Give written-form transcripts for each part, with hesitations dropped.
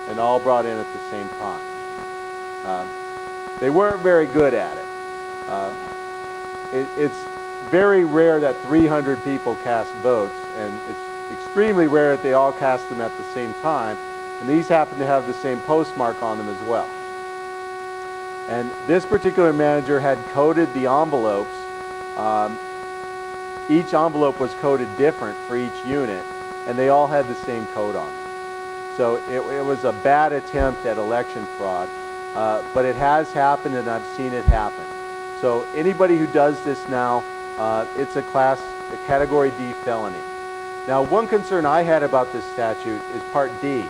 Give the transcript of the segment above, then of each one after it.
and all brought in at the same time. They weren't very good at it. It's very rare that 300 people cast votes, and it's extremely rare that they all cast them at the same time, and these happen to have the same postmark on them as well. And this particular manager had coded the envelopes. Each envelope was coded different for each unit, and they all had the same code on them. So it was a bad attempt at election fraud, but it has happened, and I've seen it happen. So anybody who does this now, it's a category D felony. Now, one concern I had about this statute is Part D,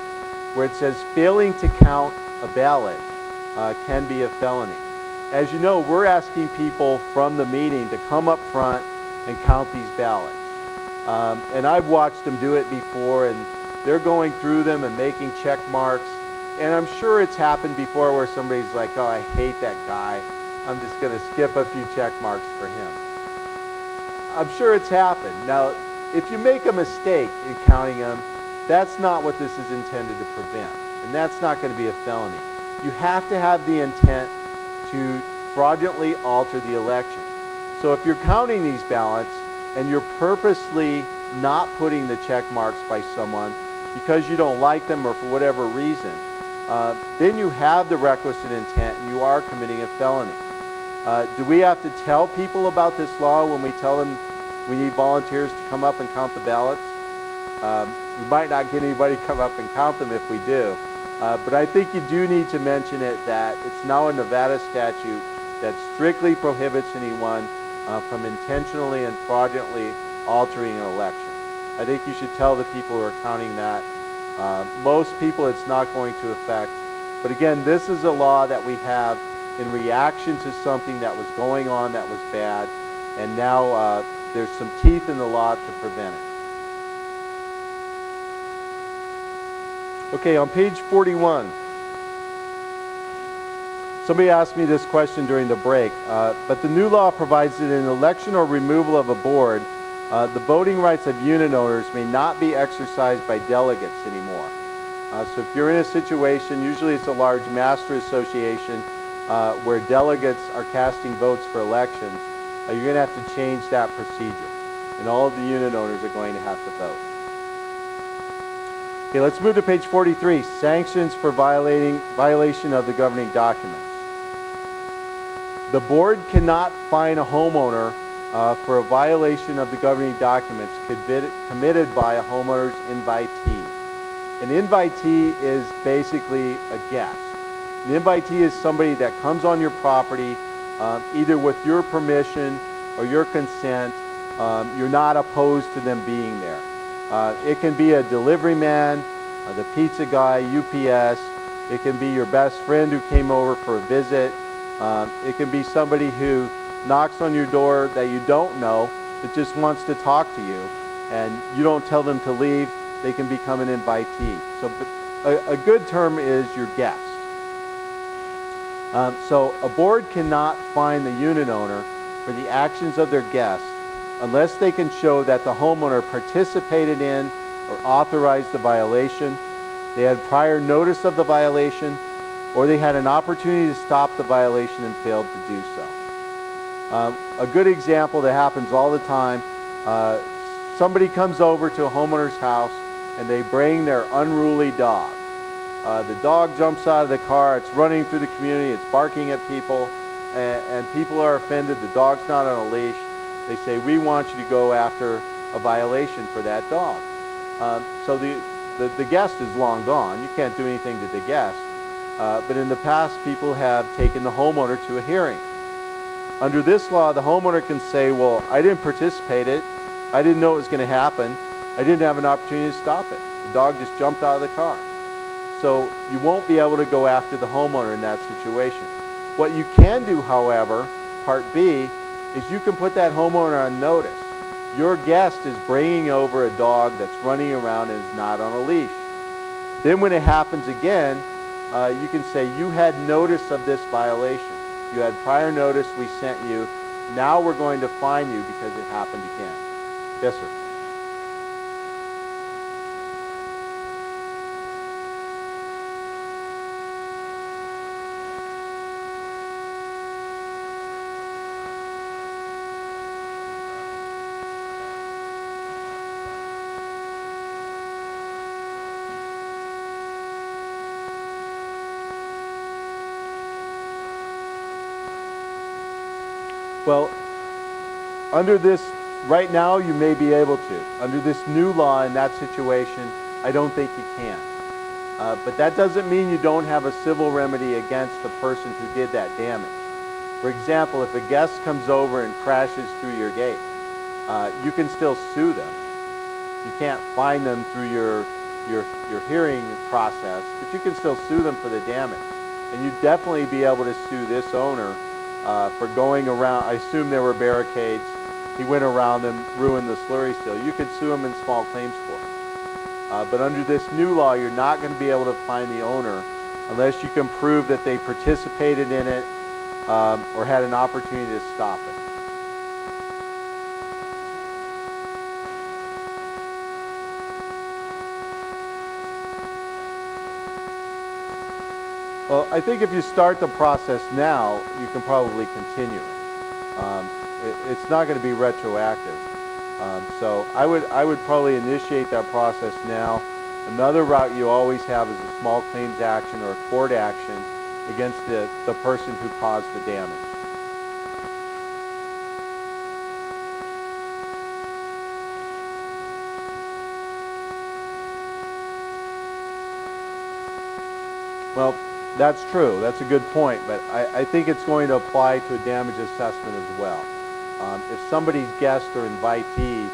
where it says failing to count a ballot can be a felony. As you know, we're asking people from the meeting to come up front and count these ballots. And I've watched them do it before, and they're going through them and making check marks. And I'm sure it's happened before where somebody's like, oh, I hate that guy. I'm just going to skip a few check marks for him. I'm sure it's happened. Now, if you make a mistake in counting them, that's not what this is intended to prevent. And that's not going to be a felony. You have to have the intent to fraudulently alter the election. So if you're counting these ballots and you're purposely not putting the check marks by someone because you don't like them or for whatever reason, then you have the requisite intent and you are committing a felony. Do we have to tell people about this law when we tell them we need volunteers to come up and count the ballots? We might not get anybody to come up and count them if we do. But I think you do need to mention it that it's now a Nevada statute that strictly prohibits anyone from intentionally and fraudulently altering an election. I think you should tell the people who are counting that. Most people it's not going to affect. But again, this is a law that we have in reaction to something that was going on that was bad, and now there's some teeth in the law to prevent it. Okay, on page 41, somebody asked me this question during the break, but the new law provides that in election or removal of a board, the voting rights of unit owners may not be exercised by delegates anymore. So if you're in a situation, usually it's a large master association where delegates are casting votes for elections, you're going to have to change that procedure. And all of the unit owners are going to have to vote. Okay, let's move to page 43, sanctions for violation of the governing documents. The board cannot fine a homeowner for a violation of the governing documents committed by a homeowner's invitee. An invitee is basically a guest. An invitee is somebody that comes on your property either with your permission or your consent. You're not opposed to them being there. It can be a delivery man, the pizza guy, UPS. It can be your best friend who came over for a visit. It can be somebody who knocks on your door that you don't know that just wants to talk to you, and you don't tell them to leave. They can become an invitee. So a good term is your guest. So a board cannot fine the unit owner for the actions of their guests unless they can show that the homeowner participated in or authorized the violation, they had prior notice of the violation, or they had an opportunity to stop the violation and failed to do so. A good example that happens all the time, somebody comes over to a homeowner's house and they bring their unruly dog. The dog jumps out of the car, it's running through the community, it's barking at people, and people are offended. The dog's not on a leash. They say, we want you to go after a violation for that dog. So the guest is long gone. You can't do anything to the guest. But in the past, people have taken the homeowner to a hearing. Under this law, the homeowner can say, well, I didn't participate in it. I didn't know it was going to happen. I didn't have an opportunity to stop it. The dog just jumped out of the car. So you won't be able to go after the homeowner in that situation. What you can do, however, Part B, is you can put that homeowner on notice. Your guest is bringing over a dog that's running around and is not on a leash. Then when it happens again, you can say, you had notice of this violation. You had prior notice, we sent you. Now we're going to fine you because it happened again. Yes, sir. Well, under this, right now you may be able to. Under this new law in that situation, I don't think you can. But that doesn't mean you don't have a civil remedy against the person who did that damage. For example, if a guest comes over and crashes through your gate, you can still sue them. You can't fine them through your hearing process, but you can still sue them for the damage. And you'd definitely be able to sue this owner for going around. I assume there were barricades. He went around them, ruined the slurry seal. You could sue him in small claims court. But under this new law, you're not going to be able to fine the owner unless you can prove that they participated in it or had an opportunity to stop it. Well, I think if you start the process now, you can probably continue it. It's not going to be retroactive. So I would probably initiate that process now. Another route you always have is a small claims action or a court action against the person who caused the damage. Well, that's true. That's a good point, but I think it's going to apply to a damage assessment as well. If somebody's guest or invitee,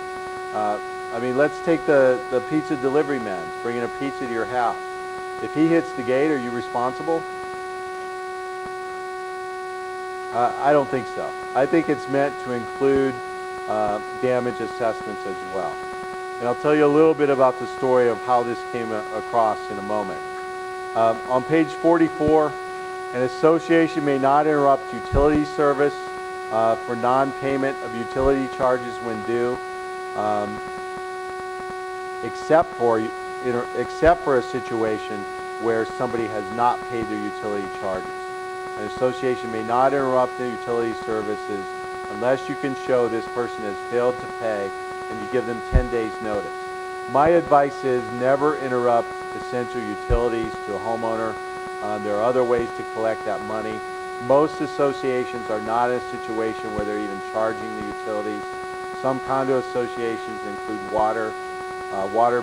I mean, let's take the pizza delivery man bringing a pizza to your house. If he hits the gate, are you responsible? I don't think so. I think it's meant to include damage assessments as well. And I'll tell you a little bit about the story of how this came across in a moment. On page 44, an association may not interrupt utility service for non-payment of utility charges when due, except for a situation where somebody has not paid their utility charges. An association may not interrupt the utility services unless you can show this person has failed to pay and you give them 10 days notice. My advice is never interrupt essential utilities to a homeowner. There are other ways to collect that money. Most associations are not in a situation where they're even charging the utilities. Some condo associations include water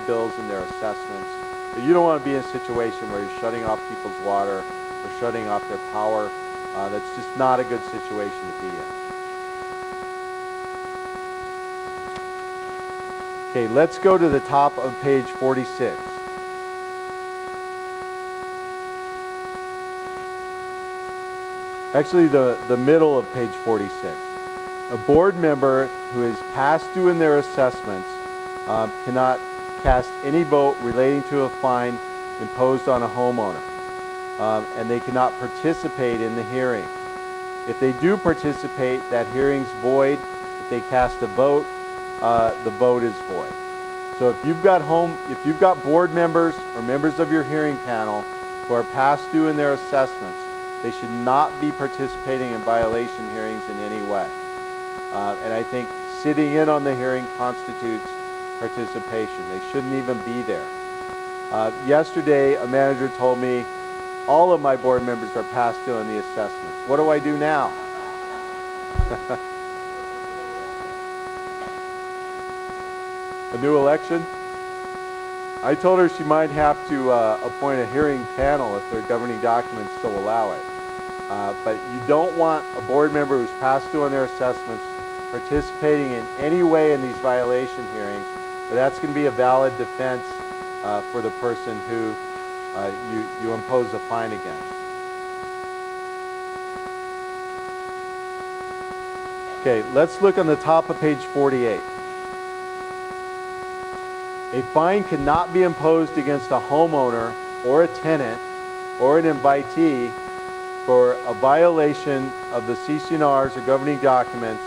bills in their assessments. But you don't want to be in a situation where you're shutting off people's water or shutting off their power. That's just not a good situation to be in. Okay, let's go to the top of page 46. Actually, the middle of page 46. A board member who is past due in their assessments cannot cast any vote relating to a fine imposed on a homeowner, and they cannot participate in the hearing. If they do participate, that hearing's void. If they cast a vote, the vote is void. So if you've got board members or members of your hearing panel who are past due in their assessments, they should not be participating in violation hearings in any way. And I think sitting in on the hearing constitutes participation. They shouldn't even be there. Yesterday, a manager told me all of my board members are past due on the assessments. What do I do now? A new election? I told her she might have to appoint a hearing panel if their governing documents still allow it. But you don't want a board member who's passed due on their assessments participating in any way in these violation hearings, but that's going to be a valid defense for the person who you impose a fine against. Okay, let's look on the top of page 48. A fine cannot be imposed against a homeowner or a tenant or an invitee for a violation of the CC&Rs or governing documents